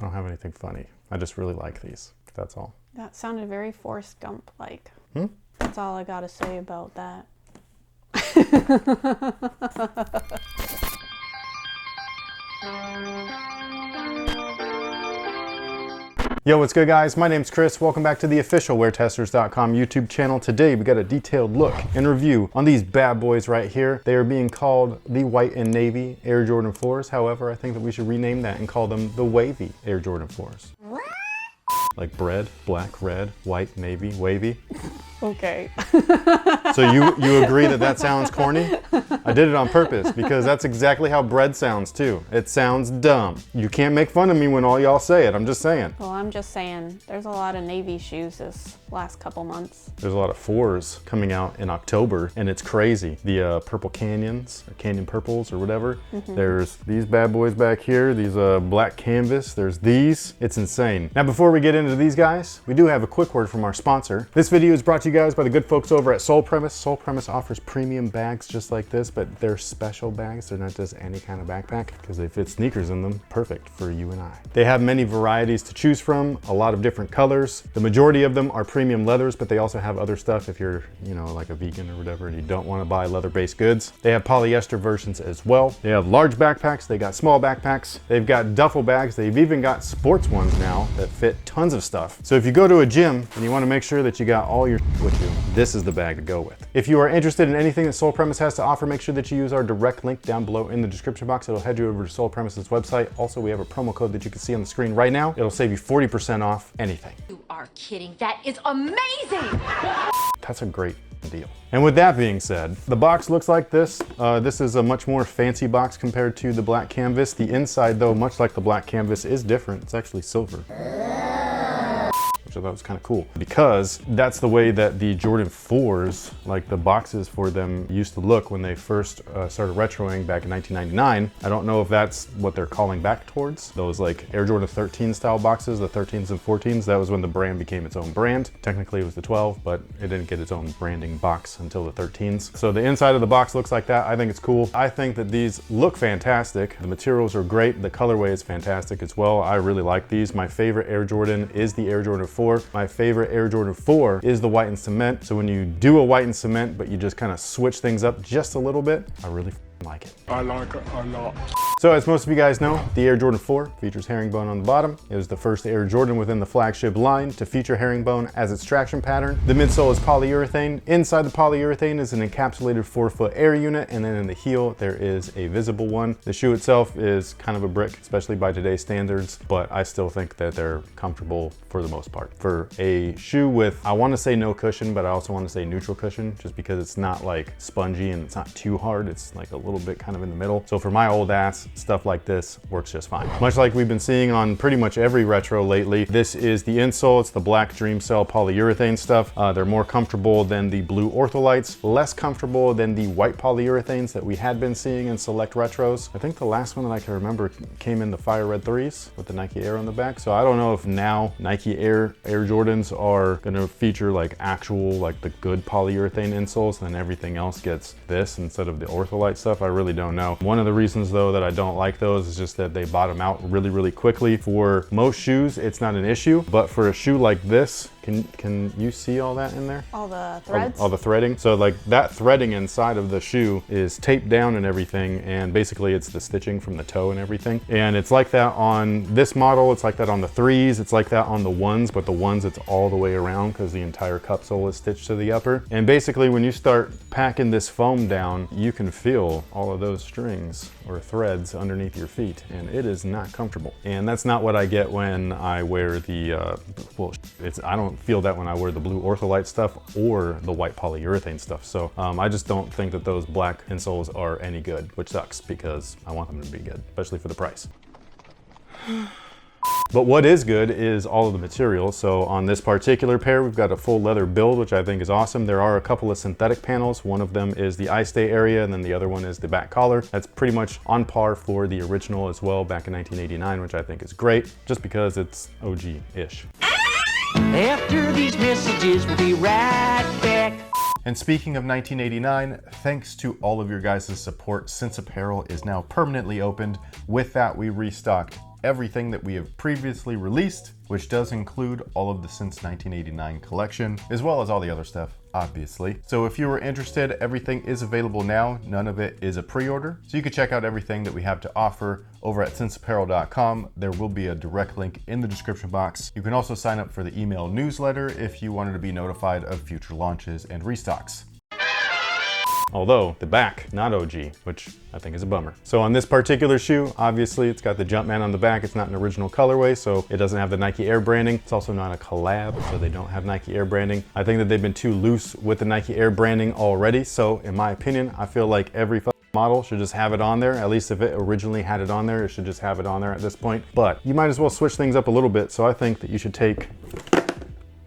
don't have anything funny. I just really like these. That's all. That sounded very Forrest Gump-like. Hmm? That's all I gotta say about that. Yo, what's good guys? My name's Chris. Welcome back to the official WearTesters.com YouTube channel. Today we got a detailed look and review on these bad boys right here. They are being called the white and navy Air Jordan 4s. However, I think that we should rename that and call them the wavy Air Jordan 4s. Like bread, black, red, white, navy, wavy. Okay. So you agree that that sounds corny? I did it on purpose because that's exactly how bread sounds too. It sounds dumb. You can't make fun of me when all y'all say it. I'm just saying. Well, I'm just saying, there's a lot of navy shoes this last couple months. There's a lot of 4s coming out in October and it's crazy. The purple canyons, or canyon purples or whatever. There's these bad boys back here, these black canvas. There's these. It's insane. Now before we get into these guys, we do have a quick word from our sponsor. This video is brought to you guys by the good folks over at Soul Premise. Soul Premise offers premium bags just like this, but they're special bags. They're not just any kind of backpack because they fit sneakers in them. Perfect for you and I. They have many varieties to choose from, a lot of different colors. The majority of them are premium leathers, but they also have other stuff if you're, you know, like a vegan or whatever and you don't want to buy leather-based goods. They have polyester versions as well. They have large backpacks, they got small backpacks, they've got duffel bags, they've even got sports ones now that fit tons of stuff. So if you go to a gym and you want to make sure that you got all your with you, this is the bag to go with. If you are interested in anything that Soul Premise has to offer, make sure that you use our direct link down below in the description box. It'll head you over to Soul Premise's website. Also, we have a promo code that you can see on the screen right now. It'll save you 40% off anything. You are kidding. That is amazing. That's a great deal. And with that being said, the box looks like this. This is a much more fancy box compared to the black canvas. The inside though, much like the black canvas, is different. It's actually silver. Which I thought was kind of cool because that's the way that the Jordan 4s, like the boxes for them, used to look when they first started retroing back in 1999. I don't know if that's what they're calling back towards. Those like Air Jordan 13 style boxes, the 13s and 14s, that was when the brand became its own brand. Technically it was the 12, but it didn't get its own branding box until the 13s. So the inside of the box looks like that. I think it's cool. I think that these look fantastic. The materials are great. The colorway is fantastic as well. I really like these. My favorite Air Jordan is the Air Jordan 4. My favorite Air Jordan 4 is the white and cement. So when you do a white and cement, but you just kind of switch things up just a little bit, I really like it. I like it a lot. So as most of you guys know, the Air Jordan 4 features herringbone on the bottom. It was the first Air Jordan within the flagship line to feature herringbone as its traction pattern. The midsole is polyurethane. Inside the polyurethane is an encapsulated 4-foot air unit, and then in the heel there is a visible one. The shoe itself is kind of a brick, especially by today's standards, but I still think that they're comfortable for the most part. For a shoe with, I want to say no cushion, but I also want to say neutral cushion, just because it's not like spongy and it's not too hard. It's like a little bit kind of in the middle. So for my old ass, stuff like this works just fine. Much like we've been seeing on pretty much every retro lately, this is the insole. It's the black Dream Cell polyurethane stuff. They're more comfortable than the blue ortholites, less comfortable than the white polyurethanes that we had been seeing in select retros. I think the last one that I can remember came in the Fire Red 3s with the Nike Air on the back. So I don't know if now Nike Air Jordans are gonna feature like actual, like the good polyurethane insoles, and then everything else gets this instead of the ortholite stuff. I really don't know. One of the reasons though that I don't like those is just that they bottom out really quickly. For most shoes, it's not an issue, but for a shoe like this, can you see all that in there? All the threads? All the threading. So like that threading inside of the shoe is taped down and everything, and basically it's the stitching from the toe and everything. And it's like that on this model, it's like that on the 3s, it's like that on the 1s, but the 1s it's all the way around because the entire cup sole is stitched to the upper. And basically when you start packing this foam down, you can feel all of those strings or threads underneath your feet, and it is not comfortable. And that's not what I get when I wear the, I don't feel that when I wear the blue ortholite stuff or the white polyurethane stuff. So I just don't think that those black insoles are any good, which sucks because I want them to be good, especially for the price. But what is good is all of the material. So on this particular pair, we've got a full leather build, which I think is awesome. There are a couple of synthetic panels. One of them is the eye stay area, and then the other one is the back collar. That's pretty much on par for the original as well back in 1989, which I think is great, just because it's OG-ish. After these messages, we'll be right back. And speaking of 1989, thanks to all of your guys' support, Since Apparel is now permanently opened. With that, we restocked everything that we have previously released, which does include all of the since 1989 collection, as well as all the other stuff, obviously. So if you were interested, everything is available now. None of it is a pre-order. So you can check out everything that we have to offer over at sinceapparel.com. There will be a direct link in the description box. You can also sign up for the email newsletter if you wanted to be notified of future launches and restocks. Although the back, not OG, which I think is a bummer. So on this particular shoe, obviously it's got the Jumpman on the back. It's not an original colorway, so it doesn't have the Nike Air branding. It's also not a collab, so they don't have Nike Air branding. I think that they've been too loose with the Nike Air branding already. So in my opinion, I feel like every model should just have it on there. At least if it originally had it on there, it should just have it on there at this point. But you might as well switch things up a little bit. So I think that you should take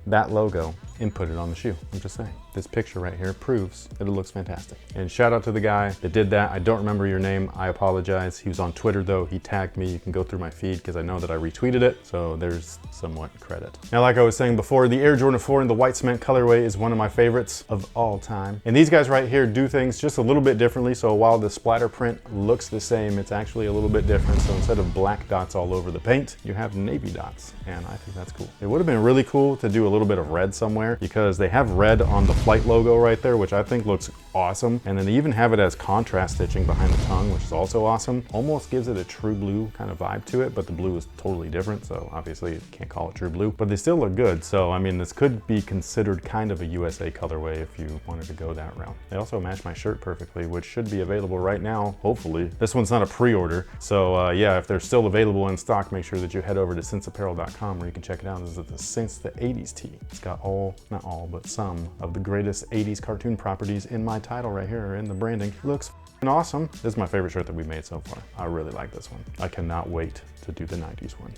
that logo and put it on the shoe. I'm just saying. This picture right here proves that it looks fantastic. And shout out to the guy that did that. I don't remember your name. I apologize. He was on Twitter though. He tagged me. You can go through my feed because I know that I retweeted it. So there's somewhat credit. Now, like I was saying before, the Air Jordan 4 in the white cement colorway is one of my favorites of all time. And these guys right here do things just a little bit differently. So while the splatter print looks the same, it's actually a little bit different. So instead of black dots all over the paint, you have navy dots. And I think that's cool. It would have been really cool to do a little bit of red somewhere because they have red on the flight logo right there, which I think looks awesome. And then they even have it as contrast stitching behind the tongue, which is also awesome. Almost gives it a true blue kind of vibe to it, but the blue is totally different. So obviously you can't call it true blue, but they still look good. So I mean, this could be considered kind of a USA colorway if you wanted to go that route. They also match my shirt perfectly, which should be available right now, hopefully. This one's not a pre-order. So yeah, if they're still available in stock, make sure that you head over to sinceapparel.com where you can check it out. This is the Since the 80s tee. It's got not all, but some of the greatest 80s cartoon properties in my title right here, in the branding. Looks awesome. This is my favorite shirt that we've made so far. I really like this one. I cannot wait to do the 90s one.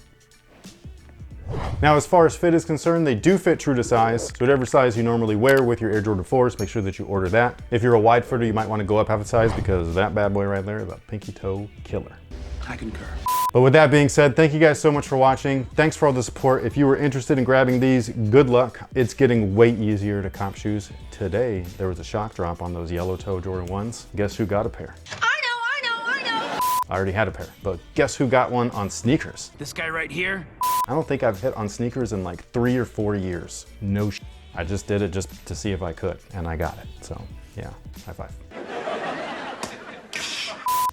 Now, as far as fit is concerned, they do fit true to size. So whatever size you normally wear with your Air Jordan 4s, make sure that you order that. If you're a wide footer, you might want to go up half a size because that bad boy right there is a pinky toe killer. I concur. But with that being said, thank you guys so much for watching. Thanks for all the support. If you were interested in grabbing these, good luck. It's getting way easier to cop shoes. Today, there was a shock drop on those yellow toe Jordan 1s. Guess who got a pair? I know. I already had a pair, but guess who got one on sneakers? This guy right here? I don't think I've hit on sneakers in like 3 or 4 years. No sh**. I just did it just to see if I could, and I got it. So yeah, high five.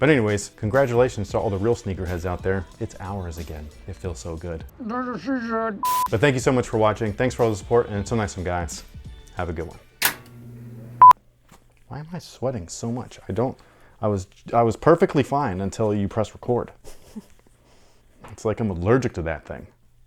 But anyways, congratulations to all the real sneakerheads out there. It's ours again. It feels so good. But thank you so much for watching. Thanks for all the support, and until next time, guys, have a good one. Why am I sweating so much? I was perfectly fine until you press record. It's like I'm allergic to that thing.